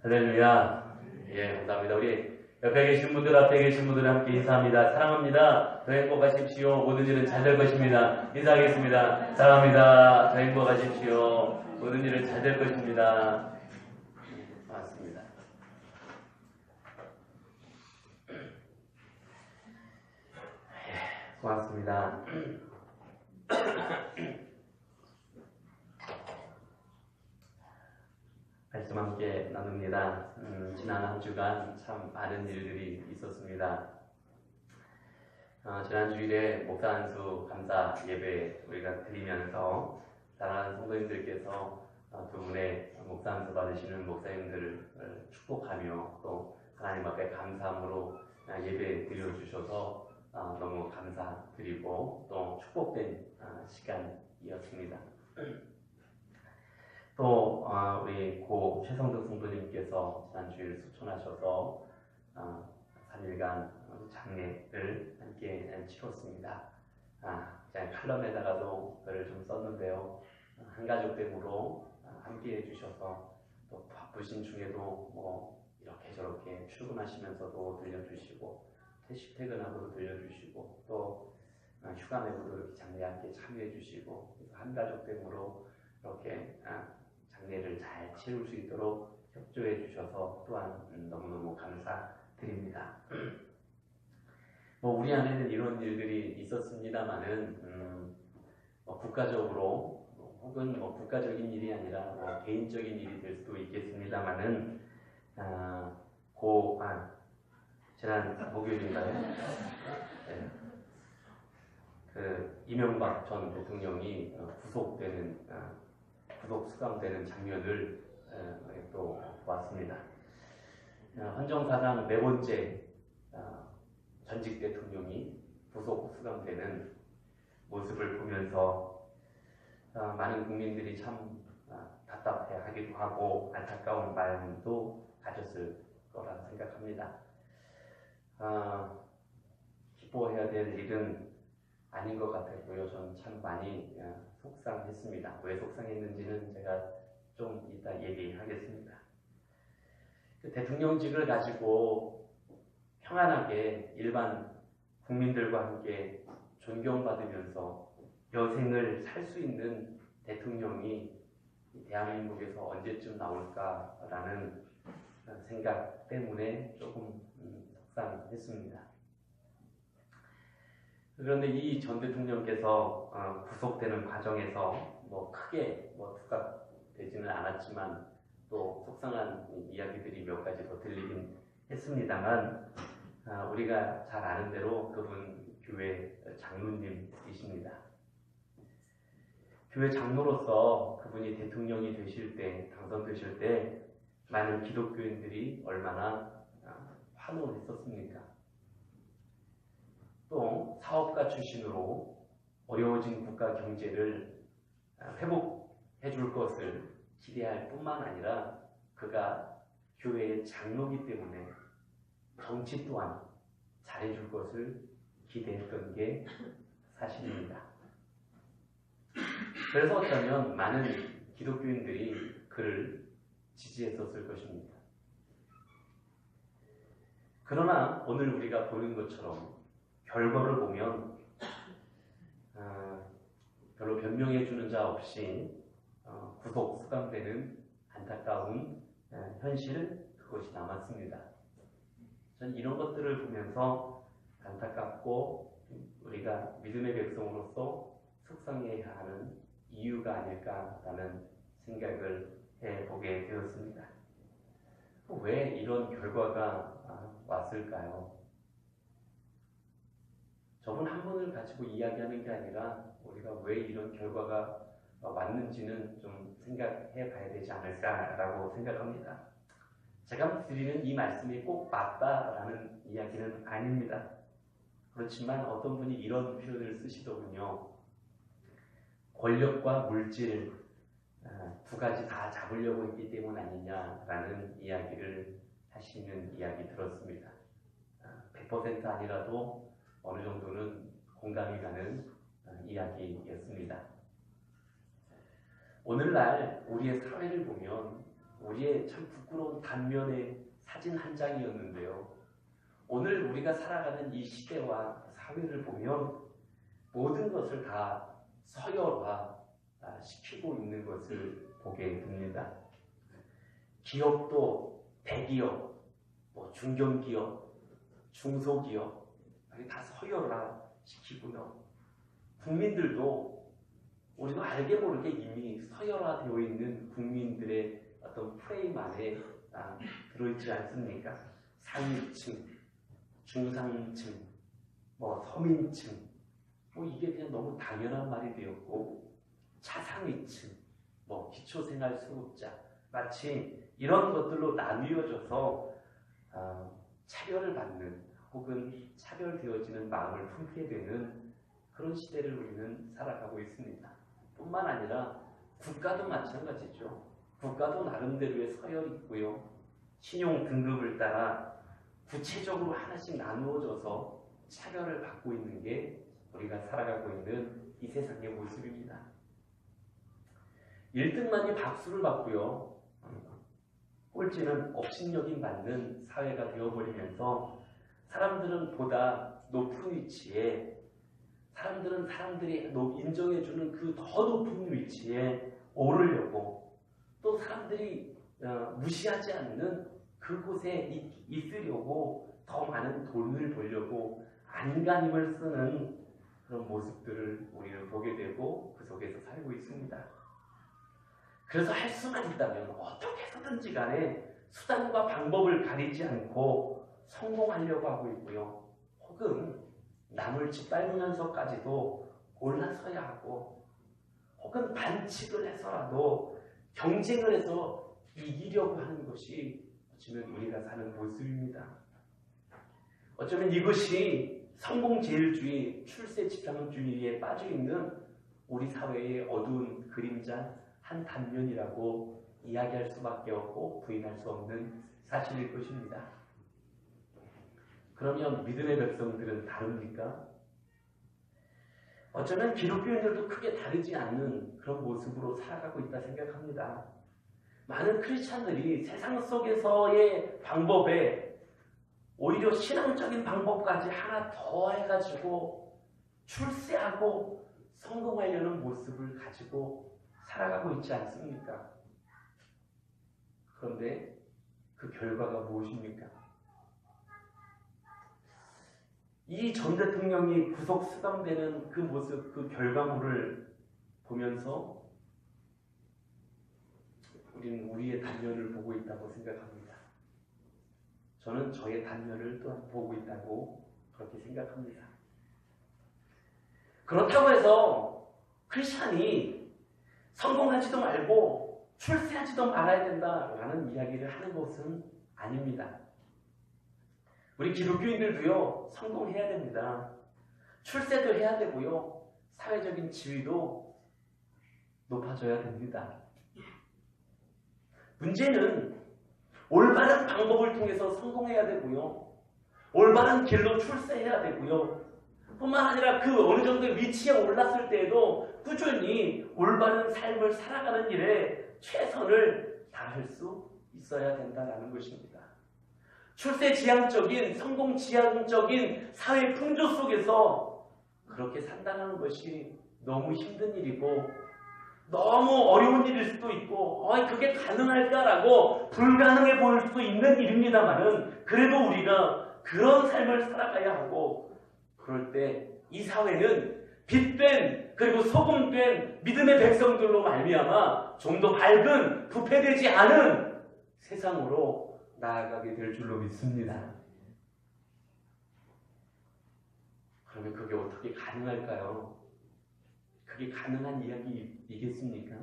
할렐루야. 예, 감사합니다. 우리 옆에 계신 분들, 앞에 계신 분들 함께 인사합니다. 사랑합니다. 더 행복하십시오. 모든 일은 잘 될 것입니다. 인사하겠습니다. 사랑합니다. 더 행복하십시오. 모든 일은 잘 될 것입니다. 맞습니다. 고맙습니다. 말씀 함께 나눕니다. 지난 한 주간 참 많은 일들이 있었습니다. 지난 주일에 목사 안수 감사 예배 우리가 드리면서 사랑하는 성도님들께서 두 분의 목사 안수 받으시는 목사님들을 축복하며 또 하나님 앞에 감사함으로 예배 드려주셔서 너무 감사드리고 또 축복된 시간이었습니다. 또 우리 고 최성덕 성도님께서 지난주일 수천하셔서 3일간 장례를 함께 치렀습니다. 그냥 칼럼에다가도 글을 좀 썼는데요. 한가족됨으로 함께 해주셔서 또 바쁘신 중에도 뭐 이렇게 저렇게 출근하시면서도 들려주시고 퇴근하고도 들려주시고 또 휴가 내고도 이렇게 장례에 함께 참여해주시고 한가족됨으로 이렇게 장례를 잘 치룰 수 있도록 협조해 주셔서 또한 너무너무 감사드립니다. 뭐 우리 안에는 이런 일들이 있었습니다만은 국가적으로 혹은 국가적인 일이 아니라 개인적인 일이 될 수도 있겠습니다만은 지난 목요일인가요? 네. 그 이명박 전 대통령이 구속 수감되는 장면을 또 보았습니다. 헌정사상 네 번째 전직 대통령이 구속 수감되는 모습을 보면서 많은 국민들이 참 답답해하기도 하고 안타까운 마음도 가졌을 거라 생각합니다. 기뻐해야 될 일은 아닌 것 같았고요. 저는 참 많이 속상했습니다. 왜 속상했는지는 제가 좀 이따 얘기하겠습니다. 그 대통령직을 가지고 평안하게 일반 국민들과 함께 존경받으면서 여생을 살 수 있는 대통령이 대한민국에서 언제쯤 나올까라는 생각 때문에 조금 속상했습니다. 그런데 이 전 대통령께서 구속되는 과정에서 크게 두각되지는 않았지만 또 속상한 이야기들이 몇 가지 더 들리긴 했습니다만 우리가 잘 아는 대로 그분 교회 장로님이십니다. 교회 장로로서 그분이 대통령이 되실 때, 당선되실 때 많은 기독교인들이 얼마나 환호했었습니까? 또 사업가 출신으로 어려워진 국가 경제를 회복해 줄 것을 기대할 뿐만 아니라 그가 교회의 장로이기 때문에 정치 또한 잘해줄 것을 기대했던 게 사실입니다. 그래서 어쩌면 많은 기독교인들이 그를 지지했었을 것입니다. 그러나 오늘 우리가 보는 것처럼 결과를 보면 별로 변명해주는 자 없이 구속 수감되는 안타까운 현실, 그것이 남았습니다. 저는 이런 것들을 보면서 안타깝고 우리가 믿음의 백성으로서 속상해야 하는 이유가 아닐까라는 생각을 해보게 되었습니다. 왜 이런 결과가 왔을까요? 저분 한 분을 가지고 이야기하는 게 아니라 우리가 왜 이런 결과가 왔는지는 좀 생각해 봐야 되지 않을까라고 생각합니다. 제가 드리는 이 말씀이 꼭 맞다라는 이야기는 아닙니다. 그렇지만 어떤 분이 이런 표현을 쓰시더군요. 권력과 물질 두 가지 다 잡으려고 했기 때문 아니냐라는 이야기를 하시는 이야기 들었습니다. 100% 아니라도 어느 정도는 공감이 가는 이야기였습니다. 오늘날 우리의 사회를 보면 우리의 참 부끄러운 단면의 사진 한 장이었는데요. 오늘 우리가 살아가는 이 시대와 사회를 보면 모든 것을 다 서열화 시키고 있는 것을 보게 됩니다. 기업도 대기업, 중견기업, 중소기업 다 서열화 시키고요. 국민들도 우리도 알게 모르게 이미 서열화되어 있는 국민들의 어떤 프레임 안에 들어있지 않습니까? 상위층, 중상층, 서민층, 이게 그냥 너무 당연한 말이 되었고, 차상위층, 기초생활수급자, 마치 이런 것들로 나뉘어져서 차별을 받는 혹은 차별되어지는 마음을 품게 되는 그런 시대를 우리는 살아가고 있습니다. 뿐만 아니라 국가도 마찬가지죠. 국가도 나름대로의 서열이 있고요. 신용 등급을 따라 구체적으로 하나씩 나누어져서 차별을 받고 있는 게 우리가 살아가고 있는 이 세상의 모습입니다. 1등만이 박수를 받고요. 꼴찌는 업신여김 받는 사회가 되어버리면서 사람들은 보다 높은 위치에, 사람들은 사람들이 인정해주는 그 더 높은 위치에 오르려고, 또 사람들이 무시하지 않는 그곳에 있으려고 더 많은 돈을 벌려고 안간힘을 쓰는 그런 모습들을 우리는 보게 되고 그 속에서 살고 있습니다. 그래서 할 수만 있다면 어떻게 해서든지 간에 수단과 방법을 가리지 않고 성공하려고 하고 있고요. 혹은 남을 짓밟으면서까지도 올라서야 하고, 혹은 반칙을 해서라도 경쟁을 해서 이기려고 하는 것이 어쩌면 우리가 사는 모습입니다. 어쩌면 이것이 성공제일주의, 출세지상주의에 빠져있는 우리 사회의 어두운 그림자 한 단면이라고 이야기할 수밖에 없고 부인할 수 없는 사실일 것입니다. 그러면 믿음의 백성들은 다릅니까? 어쩌면 기독교인들도 크게 다르지 않는 그런 모습으로 살아가고 있다 생각합니다. 많은 크리스찬들이 세상 속에서의 방법에 오히려 신앙적인 방법까지 하나 더 해가지고 출세하고 성공하려는 모습을 가지고 살아가고 있지 않습니까? 그런데 그 결과가 무엇입니까? 이 전 대통령이 구속 수감되는 그 모습, 그 결과물을 보면서 우리는 우리의 단면을 보고 있다고 생각합니다. 저는 저의 단면을 또한 보고 있다고 그렇게 생각합니다. 그렇다고 해서 크리스찬이 성공하지도 말고 출세하지도 말아야 된다라는 이야기를 하는 것은 아닙니다. 우리 기독교인들도요, 성공해야 됩니다. 출세도 해야 되고요, 사회적인 지위도 높아져야 됩니다. 문제는 올바른 방법을 통해서 성공해야 되고요, 올바른 길로 출세해야 되고요, 뿐만 아니라 그 어느 정도의 위치에 올랐을 때에도 꾸준히 올바른 삶을 살아가는 일에 최선을 다할 수 있어야 된다는 것입니다. 출세지향적인, 성공지향적인 사회 풍조 속에서 그렇게 산다는 것이 너무 힘든 일이고 너무 어려운 일일 수도 있고 그게 가능할까라고 불가능해 보일 수도 있는 일입니다만은, 그래도 우리가 그런 삶을 살아가야 하고, 그럴 때 이 사회는 빛된 그리고 소금된 믿음의 백성들로 말미암아 좀 더 밝은, 부패되지 않은 세상으로 나아가게 될 줄로 믿습니다. 그러면 그게 어떻게 가능할까요? 그게 가능한 이야기이겠습니까?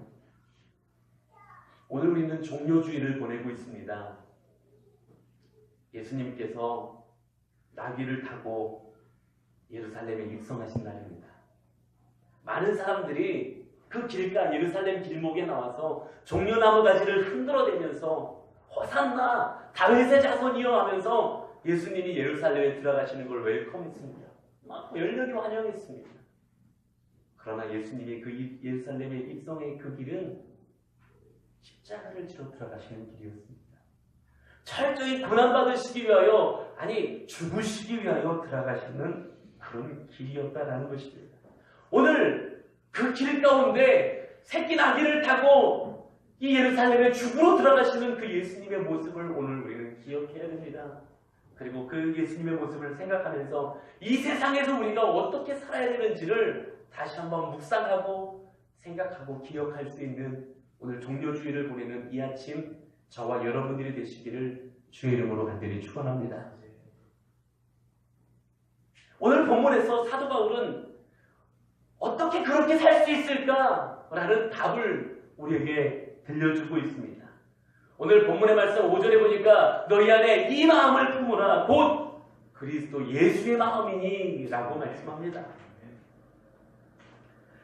오늘 우리는 종료주의를 보내고 있습니다. 예수님께서 나귀를 타고 예루살렘에 입성하신 날입니다. 많은 사람들이 그 길가 예루살렘 길목에 나와서 종려나무 가지를 흔들어대면서 호산나 다윗의 자손이여 하면서 예수님이 예루살렘에 들어가시는 걸 웰컴했습니다. 막 열렬히 환영했습니다. 그러나 예수님의 그 예루살렘에 입성의 그 길은 십자가를 지러 들어가시는 길이었습니다. 철저히 고난받으시기 위하여, 아니 죽으시기 위하여 들어가시는 그런 길이었다라는 것입니다. 오늘 그 길 가운데 새끼 나귀를 타고 이 예루살렘에 죽으러 들어가시는 그 예수님의 모습을 오늘 우리는 기억해야 됩니다. 그리고 그 예수님의 모습을 생각하면서 이 세상에서 우리가 어떻게 살아야 되는지를 다시 한번 묵상하고 생각하고 기억할 수 있는 오늘 종료주일을 보내는 이 아침 저와 여러분들이 되시기를 주의 이름으로 간절히 축원합니다. 오늘 본문에서 사도 바울은 어떻게 그렇게 살 수 있을까라는 답을 우리에게 들려주고 있습니다. 오늘 본문의 말씀 5절에 보니까 너희 안에 이 마음을 품으라 곧 그리스도 예수의 마음이니 라고 말씀합니다.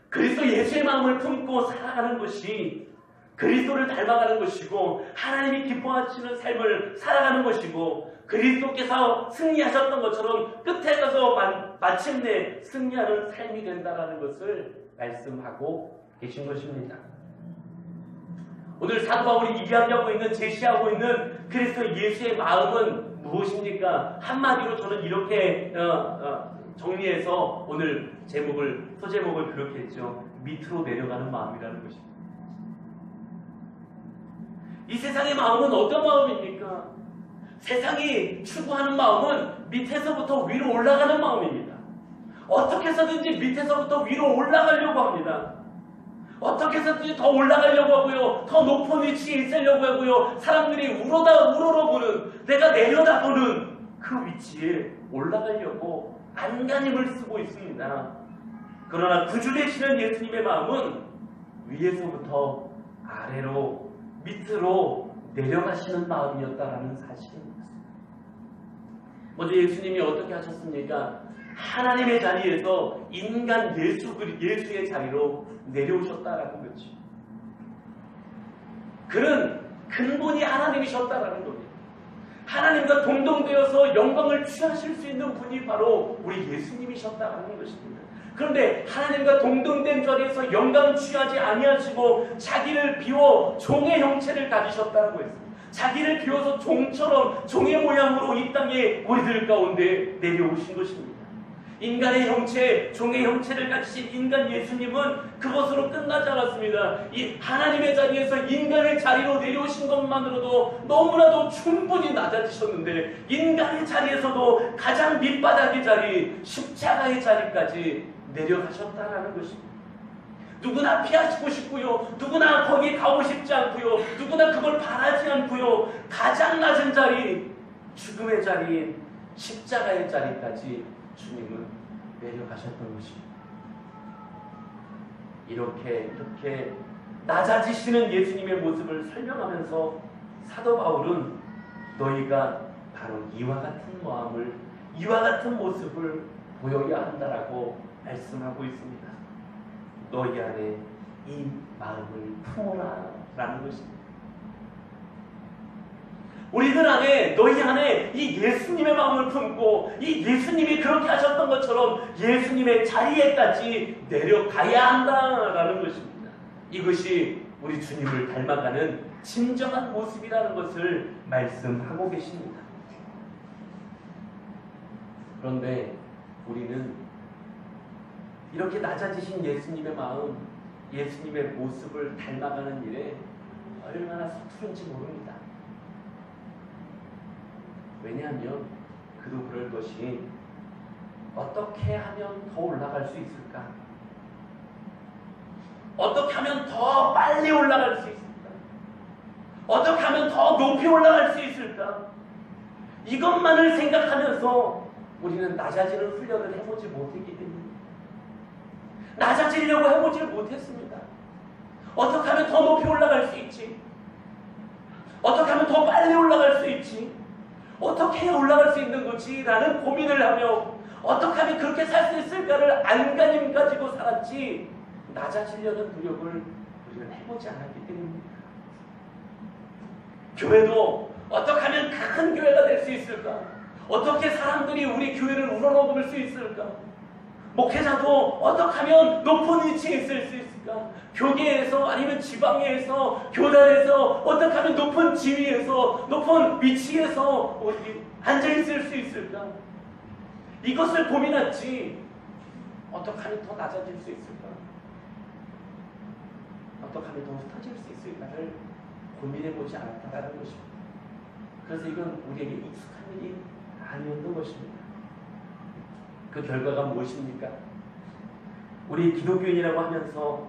그리스도 예수의 마음을 품고 살아가는 것이 그리스도를 닮아가는 것이고 하나님이 기뻐하시는 삶을 살아가는 것이고 그리스도께서 승리하셨던 것처럼 끝에 가서 마침내 승리하는 삶이 된다는 것을 말씀하고 계신 것입니다. 오늘 사도 바울이 이야기하고 있는, 제시하고 있는 그리스도 예수의 마음은 무엇입니까? 한마디로 저는 이렇게 정리해서 오늘 소제목을 그렇게 했죠. 밑으로 내려가는 마음이라는 것입니다. 이 세상의 마음은 어떤 마음입니까? 세상이 추구하는 마음은 밑에서부터 위로 올라가는 마음입니다. 어떻게 해서든지 밑에서부터 위로 올라가려고 합니다. 어떻게 해서든지 더 올라가려고 하고요. 더 높은 위치에 있으려고 하고요. 사람들이 우러러보는, 내가 내려다보는 그 위치에 올라가려고 안간힘을 쓰고 있습니다. 그러나 구주 되시는 예수님의 마음은 위에서부터 아래로, 밑으로 내려가시는 마음이었다라는 사실입니다. 먼저 예수님이 어떻게 하셨습니까? 하나님의 자리에서 인간 예수의 자리로 내려오셨다라는 거죠. 그는 근본이 하나님이셨다라는 겁니다. 하나님과 동등되어서 영광을 취하실 수 있는 분이 바로 우리 예수님이셨다라는 것입니다. 그런데 하나님과 동등된 자리에서 영광 취하지 아니하시고 자기를 비워 종의 형체를 가지셨다고 했습니다. 자기를 비워서 종처럼 종의 모양으로 이 땅에 우리들 가운데 내려오신 것입니다. 인간의 형체, 종의 형체를 가지신 인간 예수님은 그것으로 끝나지 않았습니다. 이 하나님의 자리에서 인간의 자리로 내려오신 것만으로도 너무나도 충분히 낮아지셨는데 인간의 자리에서도 가장 밑바닥의 자리, 십자가의 자리까지 내려가셨다라는 것입니다. 누구나 피하시고 싶고요. 누구나 거기 가고 싶지 않고요. 누구나 그걸 바라지 않고요. 가장 낮은 자리, 죽음의 자리인 십자가의 자리까지 주님은 내려가셨던 것입니다. 이렇게 낮아지시는 예수님의 모습을 설명하면서 사도 바울은 너희가 바로 이와 같은 마음을, 이와 같은 모습을 보여야 한다라고 말씀하고 있습니다. 너희 안에 이 마음을 품어라 라는 것입니다. 우리들 안에, 너희 안에 이 예수님의 마음을 품고 이 예수님이 그렇게 하셨던 것처럼 예수님의 자리에까지 내려가야 한다라는 것입니다. 이것이 우리 주님을 닮아가는 진정한 모습이라는 것을 말씀하고 계십니다. 그런데 우리는 이렇게 낮아지신 예수님의 마음, 예수님의 모습을 닮아가는 일에 얼마나 서투른지 모릅니다. 왜냐하면 그도 그럴 것이 어떻게 하면 더 올라갈 수 있을까? 어떻게 하면 더 빨리 올라갈 수 있을까? 어떻게 하면 더 높이 올라갈 수 있을까? 이것만을 생각하면서 우리는 낮아지는 훈련을 해보지 못했기 때문입니다. 낮아지려고 해보지 못했습니다. 어떻게 하면 더 높이 올라갈 수 있지? 어떻게 하면 더 빨리 올라갈 수 있지? 어떻게 해야 올라갈 수 있는 거지? 라는 고민을 하며 어떻게 하면 그렇게 살 수 있을까를 안간힘 가지고 살았지 낮아지려는 노력을 우리는 해보지 않았기 때문입니다. 교회도 어떻게 하면 큰 교회가 될 수 있을까? 어떻게 사람들이 우리 교회를 우러러볼 수 있을까? 목회자도 어떻게 하면 높은 위치에 있을 수 있을까? 있을까? 교계에서 아니면 지방에서 교단에서 어떻게 하면 높은 지위에서 높은 위치에서 앉아있을 수 있을까? 이것을 고민하지 어떻게 하면 더 낮아질 수 있을까? 어떻게 하면 더 흩어질 수 있을까를 고민해보지 않았다라는 것입니다. 그래서 이건 우리에게 익숙한 일이 아니었던 것입니다. 그 결과가 무엇입니까? 우리 기독교인이라고 하면서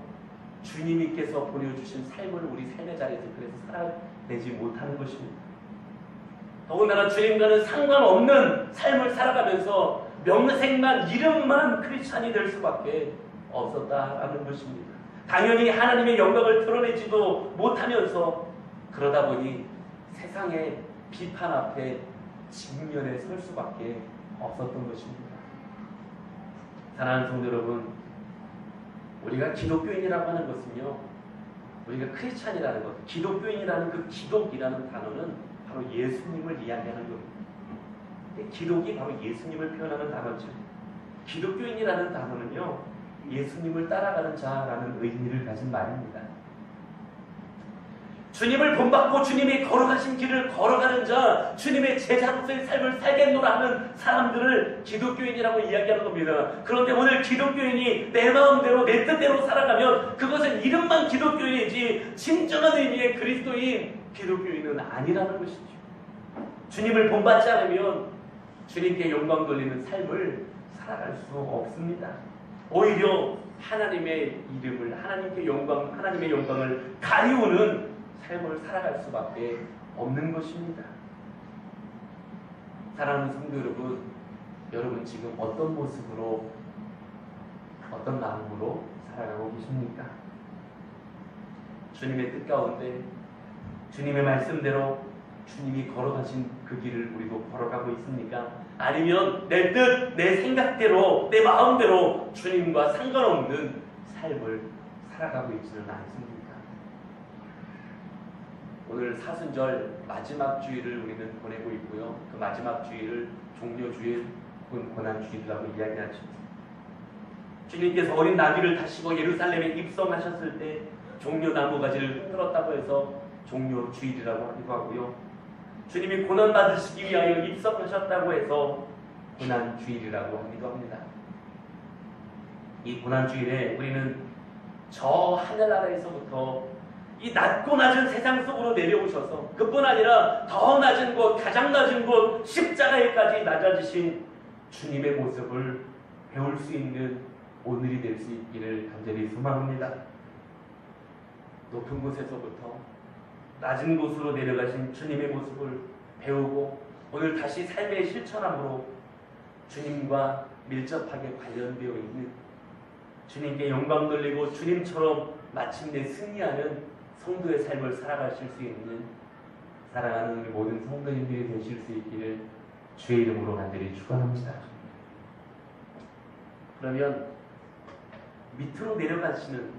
주님께서 보내주신 삶을 우리 삶의 자리에서 그래서 살아내지 못하는 것입니다. 더군다나 주님과는 상관없는 삶을 살아가면서 명색만 이름만 크리스찬이 될 수밖에 없었다라는 것입니다. 당연히 하나님의 영광을 드러내지도 못하면서 그러다 보니 세상의 비판 앞에 직면에 설 수밖에 없었던 것입니다. 사랑하는 성도 여러분, 우리가 기독교인이라고 하는 것은요, 우리가 크리스찬이라는 것, 기독교인이라는 그 기독이라는 단어는 바로 예수님을 이야기하는 겁니다. 기독이 바로 예수님을 표현하는 단어죠. 기독교인이라는 단어는요, 예수님을 따라가는 자라는 의미를 가진 말입니다. 주님을 본받고 주님이 걸어가신 길을 걸어가는 자, 주님의 제자로서의 삶을 살겠노라 하는 사람들을 기독교인이라고 이야기하는 겁니다. 그런데 오늘 기독교인이 내 마음대로 내 뜻대로 살아가면 그것은 이름만 기독교인이지 진정한 의미의 그리스도인 기독교인은 아니라는 것이죠. 주님을 본받지 않으면 주님께 영광 돌리는 삶을 살아갈 수 없습니다. 오히려 하나님의 이름을, 하나님의 영광을 가리우는 삶을 살아갈 수밖에 없는 것입니다. 사랑하는 성도 여러분 지금 어떤 모습으로, 어떤 마음으로 살아가고 계십니까? 주님의 뜻 가운데, 주님의 말씀대로 주님이 걸어가신 그 길을 우리도 걸어가고 있습니까? 아니면 내 뜻, 내 생각대로, 내 마음대로 주님과 상관없는 삶을 살아가고 있지는 않습니까? 오늘 사순절 마지막 주일을 우리는 보내고 있고요. 그 마지막 주일을 종려주일 혹은 고난주일이라고 이야기하죠. 주님께서 어린 나귀를 타시고 예루살렘에 입성하셨을 때 종려나무 가지를 흔들었다고 해서 종려주일이라고 하기도 하고요. 주님이 고난받으시기 위하여 입성하셨다고 해서 고난주일이라고 하기도 합니다. 이 고난주일에 우리는 저 하늘나라에서부터 이 낮고 낮은 세상 속으로 내려오셔서 그뿐 아니라 더 낮은 곳, 가장 낮은 곳 십자가에까지 낮아지신 주님의 모습을 배울 수 있는 오늘이 될 수 있기를 간절히 소망합니다. 높은 곳에서부터 낮은 곳으로 내려가신 주님의 모습을 배우고 오늘 다시 삶의 실천함으로 주님과 밀접하게 관련되어 있는, 주님께 영광 돌리고 주님처럼 마침내 승리하는 성도의 삶을 살아가실 수 있는 사랑하는 우리 모든 성도님들이 되실 수 있기를 주의 이름으로 간절히 축원합니다. 그러면 밑으로 내려가시는,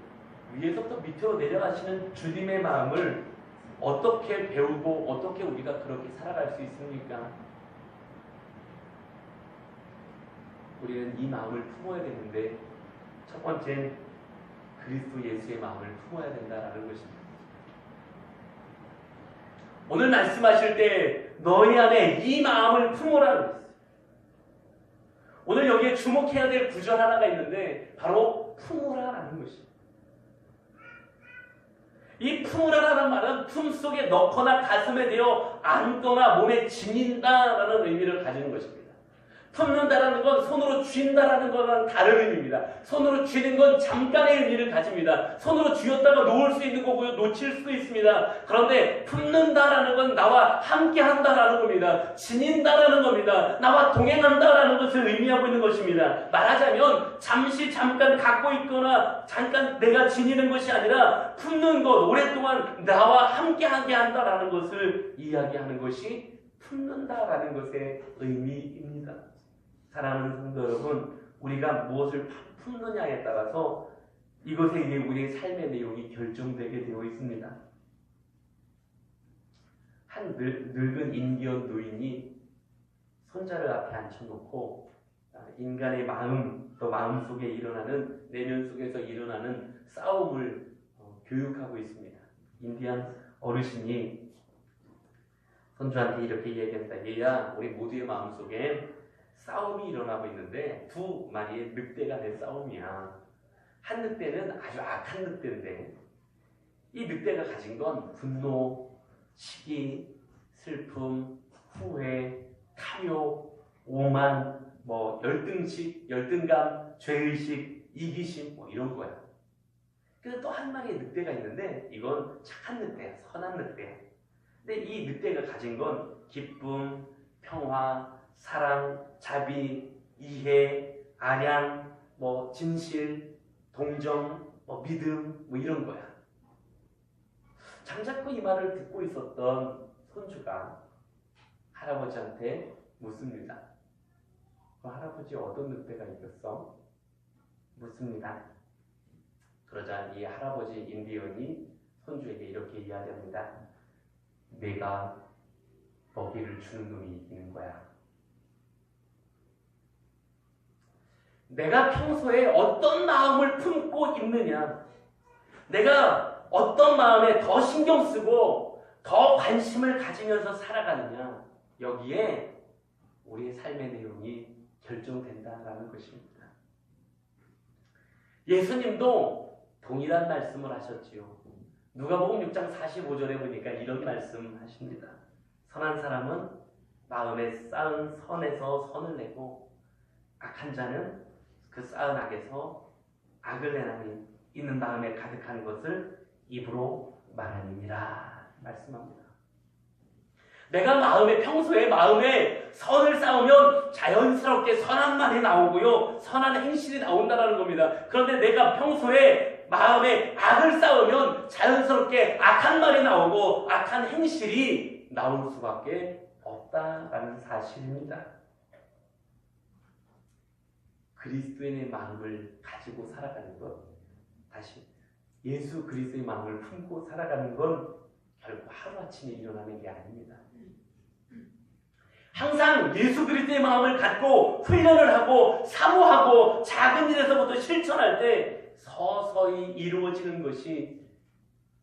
위에서부터 밑으로 내려가시는 주님의 마음을 어떻게 배우고 어떻게 우리가 그렇게 살아갈 수 있습니까? 우리는 이 마음을 품어야 되는데 첫 번째는 그리스도 예수의 마음을 품어야 된다라는 것입니다. 오늘 말씀하실 때 너희 안에 이 마음을 품으라는 것이에요. 오늘 여기에 주목해야 될 구절 하나가 있는데 바로 품으라라는 것입니다. 이 품으라라는 말은 품속에 넣거나 가슴에 대어 안거나 몸에 지닌다라는 의미를 가지는 것입니다. 품는다라는 건 손으로 쥔다라는 거랑 다른 의미입니다. 손으로 쥐는 건 잠깐의 의미를 가집니다. 손으로 쥐었다가 놓을 수 있는 거고요. 놓칠 수도 있습니다. 그런데 품는다라는 건 나와 함께 한다라는 겁니다. 지닌다라는 겁니다. 나와 동행한다라는 것을 의미하고 있는 것입니다. 말하자면 잠깐 갖고 있거나 잠깐 내가 지니는 것이 아니라 품는 것, 오랫동안 나와 함께하게 한다라는 것을 이야기하는 것이 품는다라는 것의 의미입니다. 사랑하는 성도 여러분, 우리가 무엇을 품느냐에 따라서 이것에 의해 우리의 삶의 내용이 결정되게 되어 있습니다. 한 늙은 인디언 노인이 손자를 앞에 앉혀놓고 인간의 마음, 또 마음 속에 일어나는, 내면 속에서 일어나는 싸움을 교육하고 있습니다. 인디안 어르신이 손주한테 이렇게 이야기합니다. 얘야, 우리 모두의 마음 속에 싸움이 일어나고 있는데 두 마리의 늑대가 내 싸움이야. 한 늑대는 아주 악한 늑대인데 이 늑대가 가진 건 분노, 시기, 슬픔, 후회, 탐욕, 오만, 열등식, 열등감, 죄의식, 이기심 이런 거야. 근데 또 한 마리의 늑대가 있는데 이건 착한 늑대야, 선한 늑대야. 근데 이 늑대가 가진 건 기쁨, 평화, 사랑, 자비, 이해, 아량, 진실, 동정, 믿음 이런 거야. 잠자코 이 말을 듣고 있었던 손주가 할아버지한테 묻습니다. 할아버지 어떤 늑대가 이겼어? 묻습니다. 그러자 이 할아버지 인디언이 손주에게 이렇게 이야기합니다. 내가 먹이를 주는 놈이 이기는 거야. 내가 평소에 어떤 마음을 품고 있느냐, 내가 어떤 마음에 더 신경 쓰고 더 관심을 가지면서 살아가느냐, 여기에 우리의 삶의 내용이 결정된다라는 것입니다. 예수님도 동일한 말씀을 하셨지요. 누가복음 6장 45절에 보니까 이런 말씀 하십니다. 선한 사람은 마음에 쌓은 선에서 선을 내고 악한 자는 그 쌓은 악에서 악을 내나니 있는 마음에 가득한 것을 입으로 말하느니라 말씀합니다. 내가 평소에 마음에 선을 쌓으면 자연스럽게 선한 말이 나오고요, 선한 행실이 나온다는 겁니다. 그런데 내가 평소에 마음에 악을 쌓으면 자연스럽게 악한 말이 나오고 악한 행실이 나올 수밖에 없다라는 사실입니다. 그리스도인의 마음을 가지고 살아가는 것, 다시 예수 그리스도의 마음을 품고 살아가는 건 결국 하루아침에 일어나는 게 아닙니다. 항상 예수 그리스도의 마음을 갖고 훈련을 하고 사모하고 작은 일에서부터 실천할 때 서서히 이루어지는 것이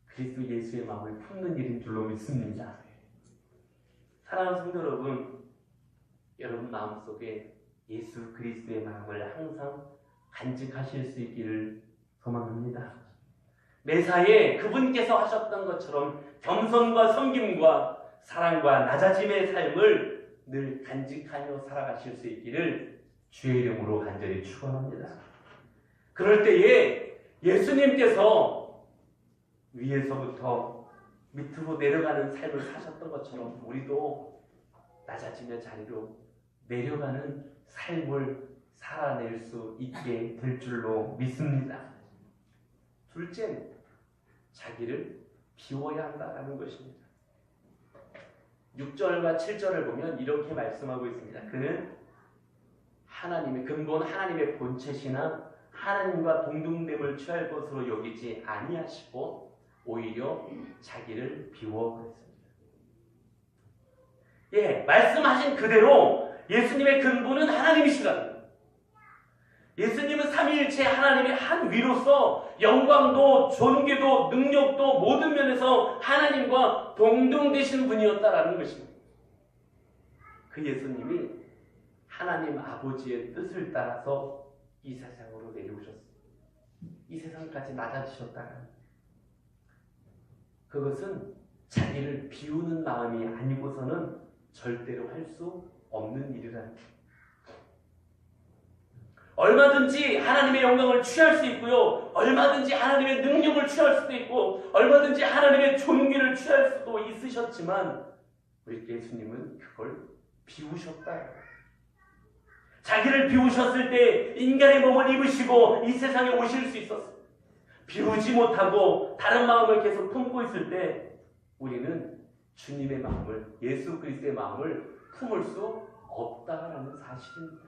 그리스도 예수의 마음을 품는 일인 줄로 믿습니다. 사랑하는 성도 여러분, 여러분 마음속에 예수 그리스도의 마음을 항상 간직하실 수 있기를 소망합니다. 매사에 그분께서 하셨던 것처럼 겸손과 섬김과 사랑과 낮아짐의 삶을 늘 간직하며 살아가실 수 있기를 주의 이름으로 간절히 축원합니다. 그럴 때에 예수님께서 위에서부터 밑으로 내려가는 삶을 사셨던 것처럼 우리도 낮아지는 자리로 내려가는 삶을 살아낼 수 있게 될 줄로 믿습니다. 둘째는 자기를 비워야 한다는 것입니다. 6절과 7절을 보면 이렇게 말씀하고 있습니다. 그는 하나님의 근본, 하나님의 본체시나 하나님과 동등됨을 취할 것으로 여기지 아니하시고 오히려 자기를 비워버렸습니다. 말씀하신 그대로 예수님의 근본은 하나님이시다. 예수님은 삼위일체 하나님의 한 위로서 영광도 존귀도 능력도 모든 면에서 하나님과 동등되신 분이었다라는 것입니다. 그 예수님이 하나님 아버지의 뜻을 따라서 이 세상으로 내려오셨습니다. 이 세상까지 낮아지셨다는, 그것은 자기를 비우는 마음이 아니고서는 절대로 할 수 없는 일이라는 거예요. 얼마든지 하나님의 영광을 취할 수 있고요, 얼마든지 하나님의 능력을 취할 수도 있고, 얼마든지 하나님의 존귀를 취할 수도 있으셨지만 우리 예수님은 그걸 비우셨다. 자기를 비우셨을 때 인간의 몸을 입으시고 이 세상에 오실 수 있었어요. 비우지 못하고 다른 마음을 계속 품고 있을 때 우리는 주님의 마음을, 예수 그리스도의 마음을 품을 수 없다라는 사실입니다.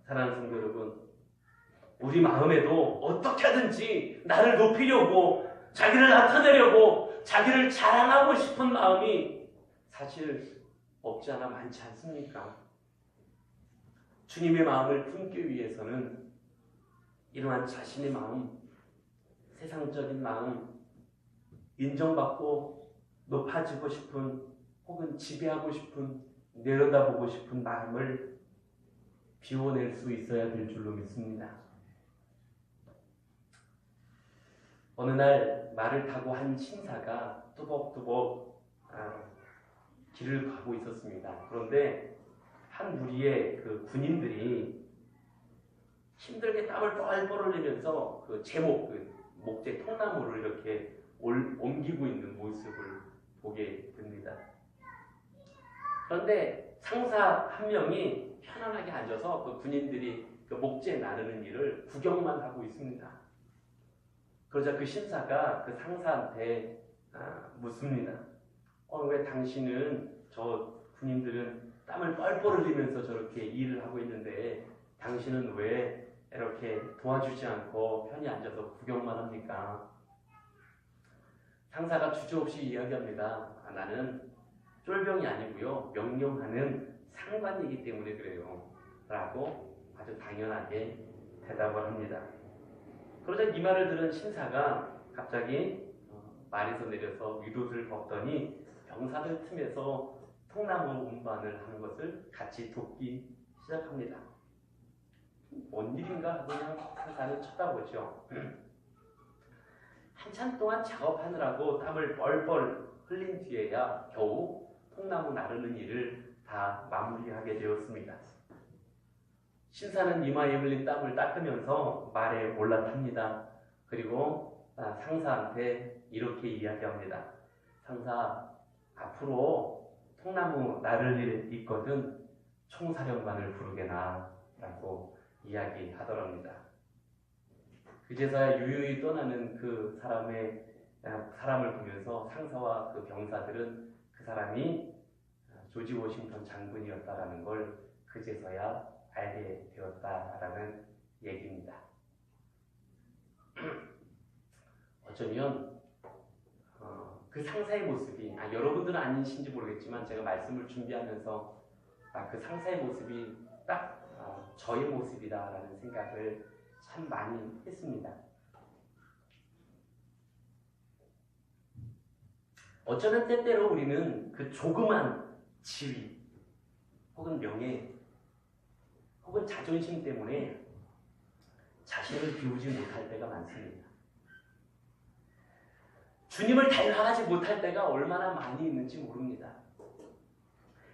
사랑하는 성도 여러분, 우리 마음에도 어떻게 하든지 나를 높이려고, 자기를 나타내려고, 자기를 자랑하고 싶은 마음이 사실 없지 않아 많지 않습니까? 주님의 마음을 품기 위해서는 이러한 자신의 마음, 세상적인 마음, 인정받고 높아지고 싶은 혹은 지배하고 싶은 내려다보고 싶은 마음을 비워낼 수 있어야 될 줄로 믿습니다. 어느 날 말을 타고 한 신사가 뚜벅뚜벅 길을 가고 있었습니다. 그런데 한 무리의 그 군인들이 힘들게 땀을 뻘뻘 흘리면서 그 제목, 그 목재 통나무를 이렇게 옮기고 있는 모습을 보게 됩니다. 그런데 상사 한 명이 편안하게 앉아서 그 군인들이 그 목재 나르는 일을 구경만 하고 있습니다. 그러자 그 신사가 그 상사한테 묻습니다. 왜 당신은 저 군인들은 땀을 뻘뻘 흘리면서 저렇게 일을 하고 있는데 당신은 왜 이렇게 도와주지 않고 편히 앉아서 구경만 합니까? 상사가 주저없이 이야기합니다. 나는 쫄병이 아니고요. 명령하는 상관이기 때문에 그래요. 라고 아주 당연하게 대답을 합니다. 그러자 이 말을 들은 신사가 갑자기 말에서 내려서 윗옷을 벗더니 병사들 틈에서 통나무 운반을 하는 것을 같이 돕기 시작합니다. 뭔 일인가 그냥 상사는 쳐다보죠. 한참 동안 작업하느라고 땀을 뻘뻘 흘린 뒤에야 겨우 통나무 나르는 일을 다 마무리하게 되었습니다. 신사는 이마에 흘린 땀을 닦으면서 말에 올라탑니다. 그리고 상사한테 이렇게 이야기합니다. 상사, 앞으로 통나무 나를 일 있거든 총사령관을 부르게나 라고 이야기하더랍니다. 그제서야 유유히 떠나는 그 사람을 보면서 상사와 그 병사들은 그 사람이 조지 워싱턴 장군이었다라는 걸 그제서야 알게 되었다라는 얘기입니다. 어쩌면 그 상사의 모습이 여러분들은 아니신지 모르겠지만 제가 말씀을 준비하면서 그 상사의 모습이 딱 저의 모습이다라는 생각을 참 많이 했습니다. 어쩌면 때때로 우리는 그 조그만 지위 혹은 명예 혹은 자존심 때문에 자신을 비우지 못할 때가 많습니다. 주님을 닮아가지 못할 때가 얼마나 많이 있는지 모릅니다.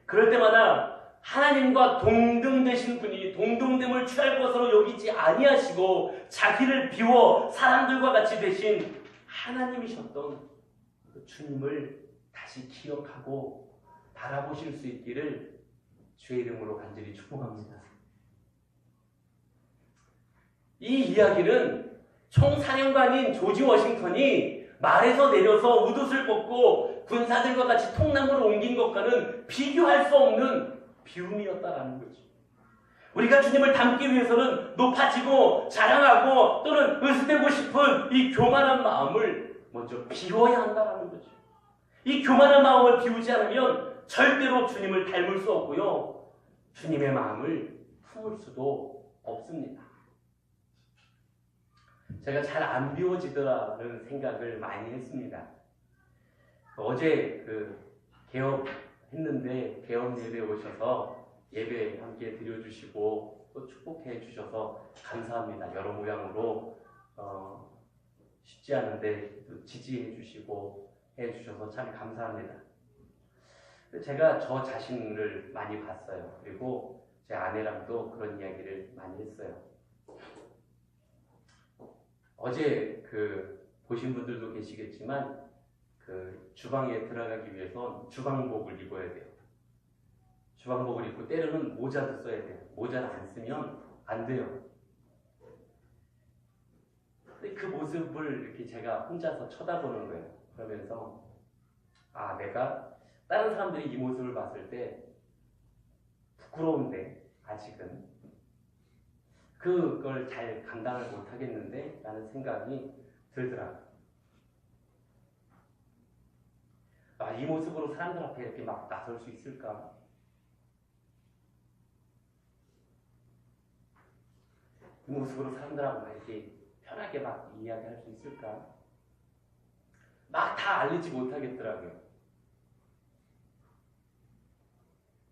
그럴 때마다 하나님과 동등되신 분이 동등됨을 취할 것으로 여기지 아니하시고 자기를 비워 사람들과 같이 되신 하나님이셨던 그 주님을 다시 기억하고 바라보실 수 있기를 주의 이름으로 간절히 축복합니다. 이 이야기는 총사령관인 조지 워싱턴이 말에서 내려서 윗옷을 벗고 군사들과 같이 통나무를 옮긴 것과는 비교할 수 없는 비움이었다라는 거죠. 우리가 주님을 닮기 위해서는 높아지고 자랑하고 또는 으스대고 싶은 이 교만한 마음을 먼저 비워야 한다라는 거죠. 이 교만한 마음을 비우지 않으면 절대로 주님을 닮을 수 없고요. 주님의 마음을 품을 수도 없습니다. 제가 잘 안 비워지더라는 생각을 많이 했습니다. 어제 개업했는데 개업 예배 오셔서 예배 함께 드려주시고 또 축복해 주셔서 감사합니다. 여러 모양으로 쉽지 않은데 또 지지해 주시고 해 주셔서 참 감사합니다. 제가 저 자신을 많이 봤어요. 그리고 제 아내랑도 그런 이야기를 많이 했어요. 어제 보신 분들도 계시겠지만 주방에 들어가기 위해서 주방복을 입어야 돼요. 주방복을 입고 때로는 모자도 써야 돼요. 모자를 안 쓰면 안 돼요. 근데 그 모습을 이렇게 제가 혼자서 쳐다보는 거예요. 그러면서 내가 다른 사람들이 이 모습을 봤을 때 부끄러운데 아직은 그걸 잘 감당을 못하겠는데 라는 생각이 들더라고요. 이 모습으로 사람들 앞에 이렇게 막 나설 수 있을까? 모습으로 사람들하고 막 이렇게 편하게 막 이야기할 수 있을까? 막 다 알리지 못하겠더라고요.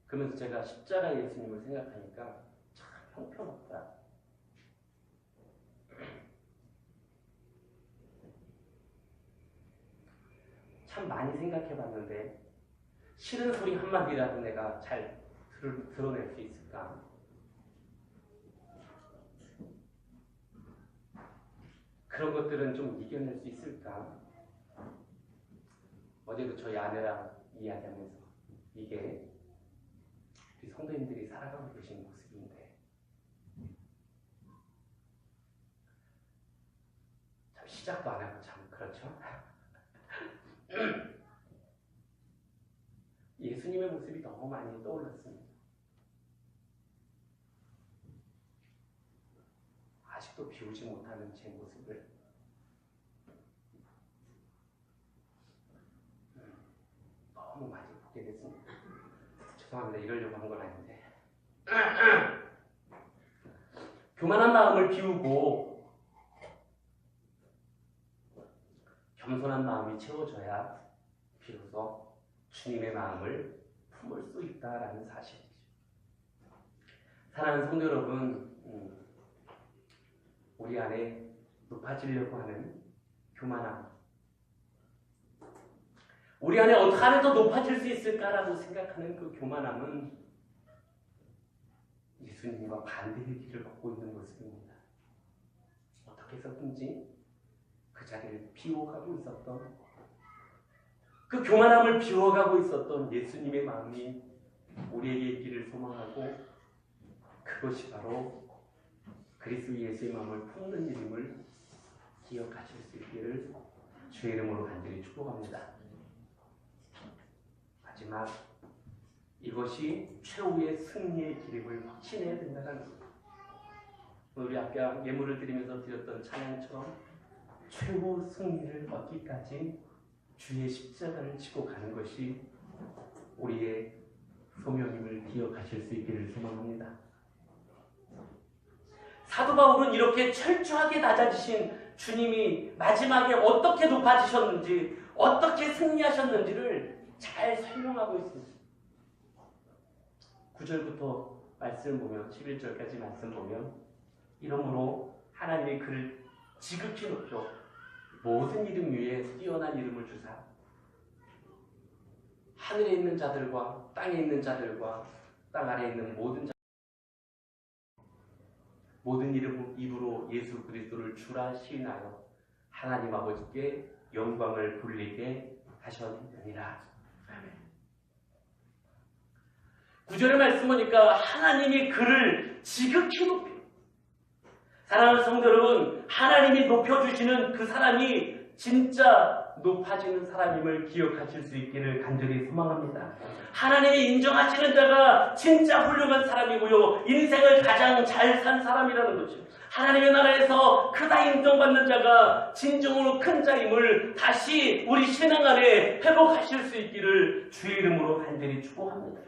그러면서 제가 십자가 예수님을 생각하니까 참 형편없다. 참 많이 생각해봤는데 싫은 소리 한마디라도 내가 잘 드러낼 수 있을까? 그런 것들은 좀 이겨낼 수 있을까? 어제도 저희 아내랑 이야기하면서 이게 우리 성도님들이 살아가고 계신 모습인데 참 시작도 안 하고 참 그렇죠? 예수님의 모습이 너무 많이 떠올랐습니다. 아직도 비우지 못하는 제 모습을 너무 많이 보게 됐습니다. 죄송합니다. 이러려고 한 건 아닌데. 교만한 마음을 비우고 겸손한 마음이 채워져야 비로소 주님의 마음을 품을 수 있다라는 사실이죠. 사랑하는 성도 여러분, 우리 안에 높아지려고 하는 교만함, 우리 안에 어떻게 하면 더 높아질 수 있을까라고 생각하는 그 교만함은 예수님과 반대의 길을 걷고 있는 모습입니다. 어떻게 해서든지 그 자리를 비워가고 있었던, 그 교만함을 비워가고 있었던 예수님의 마음이 우리에게 있기를 소망하고, 그것이 바로 그리스도 예수의 마음을 품는 일임을 기억하실 수 있기를 주의 이름으로 간절히 축복합니다. 마지막, 이것이 최후의 승리의 길임을 확신해야 된다는 것. 우리 아까 예물을 드리면서 드렸던 찬양처럼 최후 승리를 얻기까지 주의 십자가를 지고 가는 것이 우리의 소명임을 기억하실 수 있기를 소망합니다. 사도 바울은 이렇게 철저하게 낮아지신 주님이 마지막에 어떻게 높아지셨는지, 어떻게 승리하셨는지를 잘 설명하고 있습니다. 9절부터 말씀 보면, 11절까지 말씀 보면, 이러므로 하나님이 그를 지극히 높여 모든 이름 위에 뛰어난 이름을 주사 하늘에 있는 자들과 땅에 있는 자들과 땅 아래에 있는 모든 입으로 예수 그리스도를 주라 시인하여 하나님 아버지께 영광을 돌리게 하셨느니라. 아멘. 9절의 말씀 보니까 하나님이 그를 지극히 높여, 사랑하는 성도 여러분, 하나님이 높여주시는 그 사람이 진짜 높아지는 사람임을 기억하실 수 있기를 간절히 소망합니다. 하나님이 인정하시는 자가 진짜 훌륭한 사람이고요, 인생을 가장 잘 산 사람이라는 거죠. 하나님의 나라에서 크다 인정받는 자가 진정으로 큰 자임을 다시 우리 신앙 안에 회복하실 수 있기를 주의 이름으로 간절히 축복합니다.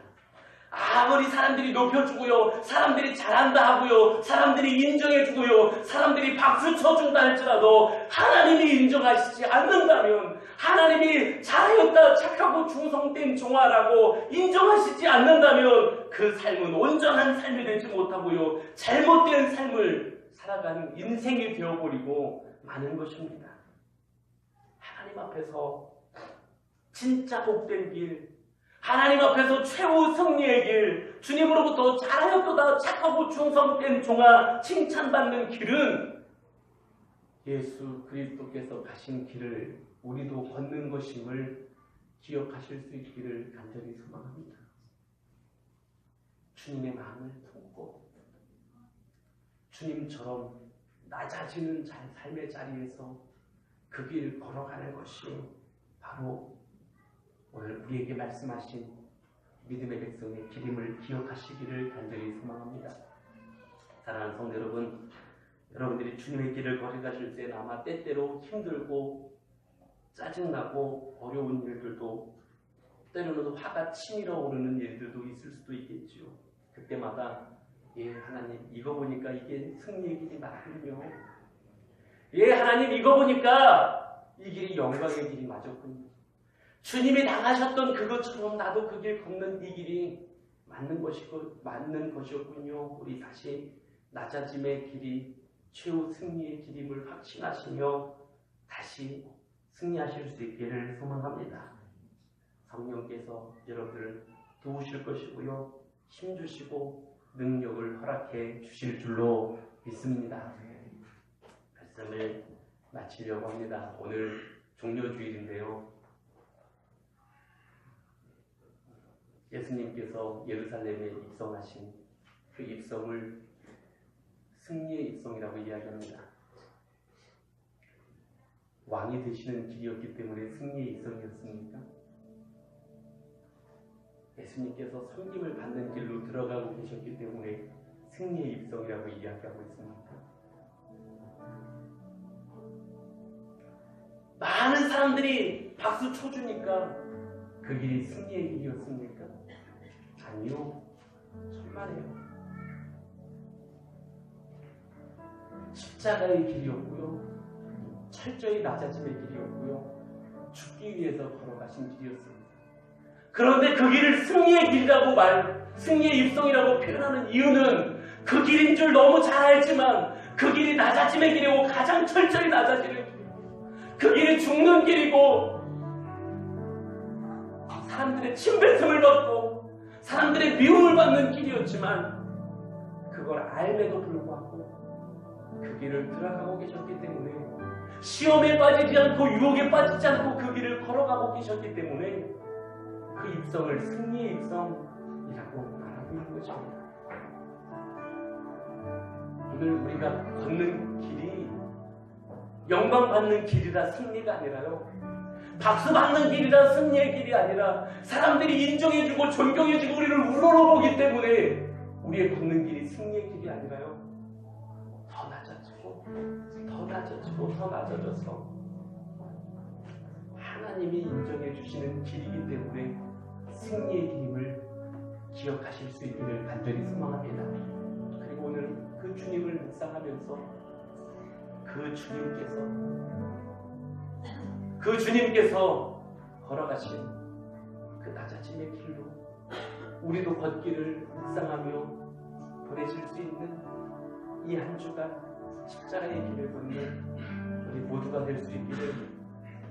아무리 사람들이 높여주고요, 사람들이 잘한다 하고요, 사람들이 인정해주고요, 사람들이 박수 쳐준다 할지라도 하나님이 인정하시지 않는다면, 하나님이 잘하였다, 착하고 충성된 종아라고 인정하시지 않는다면 그 삶은 온전한 삶이 되지 못하고요, 잘못된 삶을 살아가는 인생이 되어버리고 마는 것입니다. 하나님 앞에서 진짜 복된 길, 하나님 앞에서 최후 승리의 길, 주님으로부터 잘하였도다 착하고 충성된 종아 칭찬받는 길은 예수 그리스도께서 가신 길을 우리도 걷는 것임을 기억하실 수 있기를 간절히 소망합니다. 주님의 마음을 품고 주님처럼 낮아지는 삶의 자리에서 그 길 걸어가는 것이 바로 오늘 우리에게 말씀하신 믿음의 백성의 길임을 기억하시기를 간절히 소망합니다. 사랑하는 성도 여러분, 여러분들이 주님의 길을 걸어가실 때는 아마 때때로 힘들고 짜증나고 어려운 일들도, 때로는 화가 치밀어 오르는 일들도 있을 수도 있겠지요. 그때마다 예, 하나님, 이거 보니까 이게 승리의 길이 맞군요. 예, 하나님, 이거 보니까 이 길이 영광의 길이 맞았군요. 주님이 당하셨던 그것처럼 나도 그 길 걷는 이 길이 맞는 것이었군요. 우리 다시 낮아짐의 길이 최후 승리의 길임을 확신하시며 다시 승리하실 수 있기를 소망합니다. 성령께서 여러분을 도우실 것이고요. 힘주시고 능력을 허락해 주실 줄로 믿습니다. 말씀을 마치려고 합니다. 오늘 종료주일인데요. 예수님께서 예루살렘에 입성하신 그 입성을 승리의 입성이라고 이야기합니다. 왕이 되시는 길이었기 때문에 승리의 입성이었습니까? 예수님께서 섬김을 받는 길로 들어가고 계셨기 때문에 승리의 입성이라고 이야기하고 있습니다. 많은 사람들이 박수 쳐주니까 그 길이 승리의 길이었습니까? 아니요. 천만에요. 십자가의 길이었고요. 철저히 낮아짐의 길이었고요. 죽기 위해서 걸어가신 길이었습니다. 그런데 그 길을 승리의 길이라고 승리의 입성이라고 표현하는 이유는 그 길인 줄 너무 잘 알지만 그 길이 낮아짐의 길이고 가장 철저히 낮아지는 길이고 그 길이 죽는 길이고 사람들의 침뱉음을 받고 사람들의 미움을 받는 길이었지만 그걸 알매도 불구하고 그 길을 들어가고 계셨기 때문에 시험에 빠지지 않고 유혹에 빠지지 않고 그 길을 걸어가고 계셨기 때문에 그 입성을 승리의 입성이라고 말하고 있는 것입니다. 오늘 우리가 걷는 길이 영광받는 길이라 승리가 아니라요. 박수받는 길이라 승리의 길이 아니라 사람들이 인정해주고 존경해주고 우리를 우러러보기 때문에 우리의 걷는 길이 승리의 길이 아니라요. 더 낮아지고 더 낮아지고 더 낮아져서 하나님이 인정해주시는 길이기 때문에 승리의 길임을 기억하실 수 있기를 간절히 소망합니다. 그리고 오늘 그 주님을 묵상하면서 그 주님께서 걸어가신 그 낮아짐의 길로 우리도 걷기를 묵상하며 보내실 수 있는 이 한 주간 십자가의 길을 걷는 우리 모두가 될 수 있기를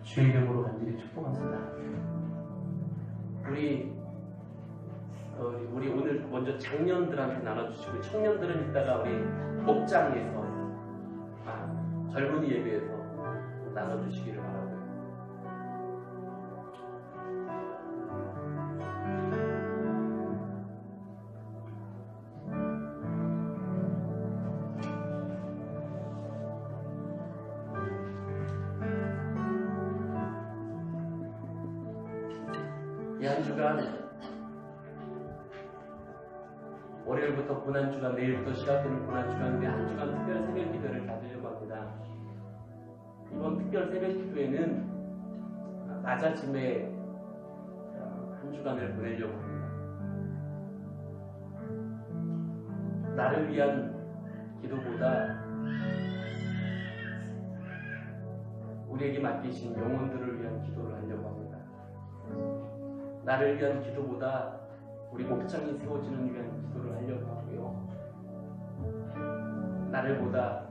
주의 이름으로 간절히 축복합니다. 우리 오늘 먼저 장년들한테 나눠주시고 청년들은 이따가 우리 목장에서 젊은이 예배에서 나눠주시기를 바라고요. 이 한 주간 월요일부터 고난주간, 내일부터 시작되는 고난주간인데 한 주간 특별 새벽 기도를 가지려고 합니다. 이번 특별 새벽 기도에는 낮아짐의 한 주간을 보내려고 합니다. 나를 위한 기도보다 우리에게 맡기신 영혼들을 위한 기도를 하려고 합니다. 나를 위한 기도보다 우리 목장이 세워지는 위한 기도를 하려고 하고요. 나를 보다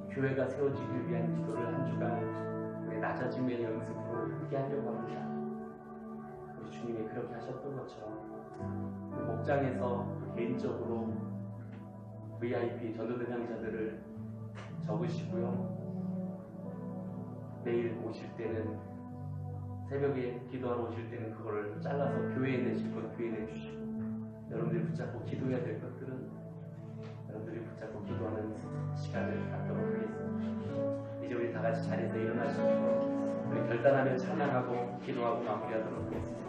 교회가 세워지기 위한 기도를 한 주간 우리 낮아짐의 연습으로 함께 하려고 합니다. 우리 주님이 그렇게 하셨던 것처럼 우리 목장에서 개인적으로 VIP 전도대상자들을 적으시고요. 내일 오실 때는 새벽에 기도하러 오실 때는 그거를 잘라서 교회에 내실 것 교회에 내주시고 여러분들이 붙잡고 기도해야 될 것들은 여러분들이 붙잡고 기도하는 시간을 갖도록 하겠습니다. 이제 우리 다 같이 자리에서 일어나시고 우리 결단하며 찬양하고 기도하고 마무리하도록 하겠습니다.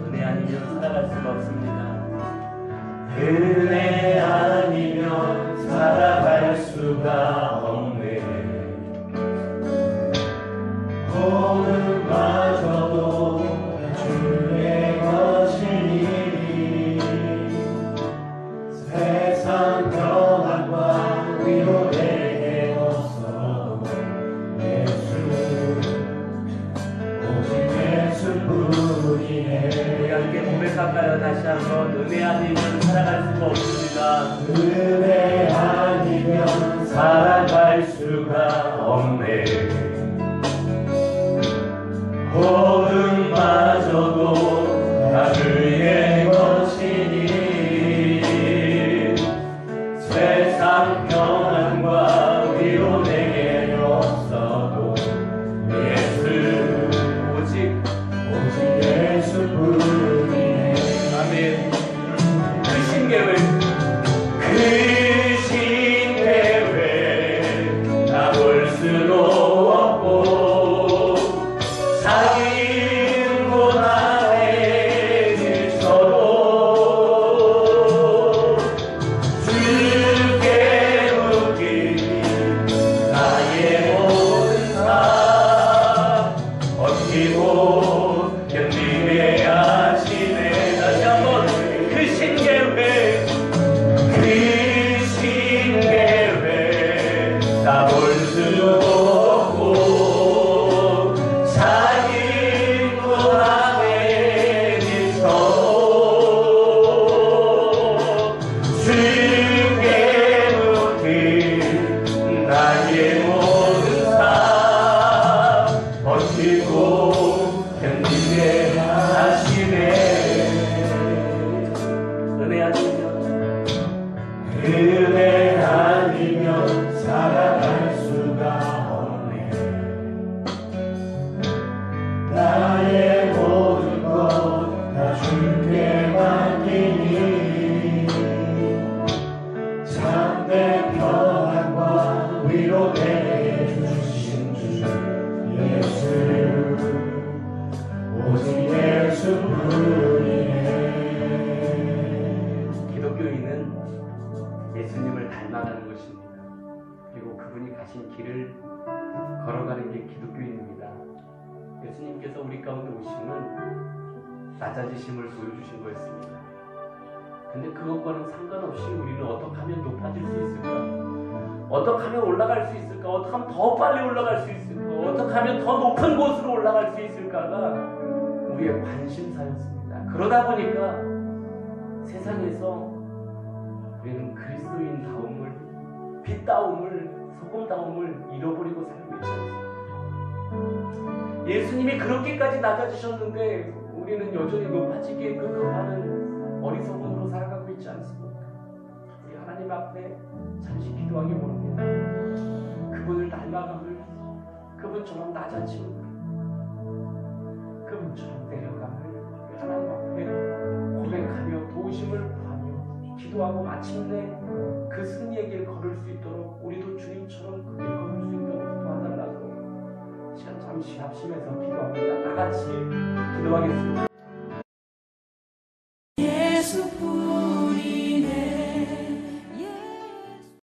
은혜 아니면 살아갈 수가 없습니다. 은혜 걸어가는 게 기독교인입니다. 예수님께서 우리 가운데 오심은 낮아지심을 보여주신 거였습니다. 근데 그것과는 상관없이 우리는 어떻게 하면 높아질 수 있을까? 어떻게 하면 올라갈 수 있을까? 어떻게 하면 더 빨리 올라갈 수 있을까? 어떻게 하면 더 높은 곳으로 올라갈 수 있을까가 우리의 관심사였습니다. 그러다 보니까 세상에서 우리는 그리스도인다움을, 빛다움을, 소금다움을 잃어버리고 살고 있지 않습니까? 예수님이 그렇게까지 낮아지셨는데 우리는 여전히 높아지기에 급급하는 어리석음으로 살아가고 있지 않습니까? 우리 하나님 앞에 잠시 기도하기 원합니다. 그분을 닮아감을, 그분처럼 낮아짐을, 그분처럼 내려감을 우리 하나님 앞에 고백하며 도우심을 구하며 기도하고 마침내 그 승리의 길 걸을 수 있도록 우리도 주님처럼 그 길 걸을 수 있도록 도와달라고 시간 잠시 합심해서 기도합니다. 다 같이 기도하겠습니다.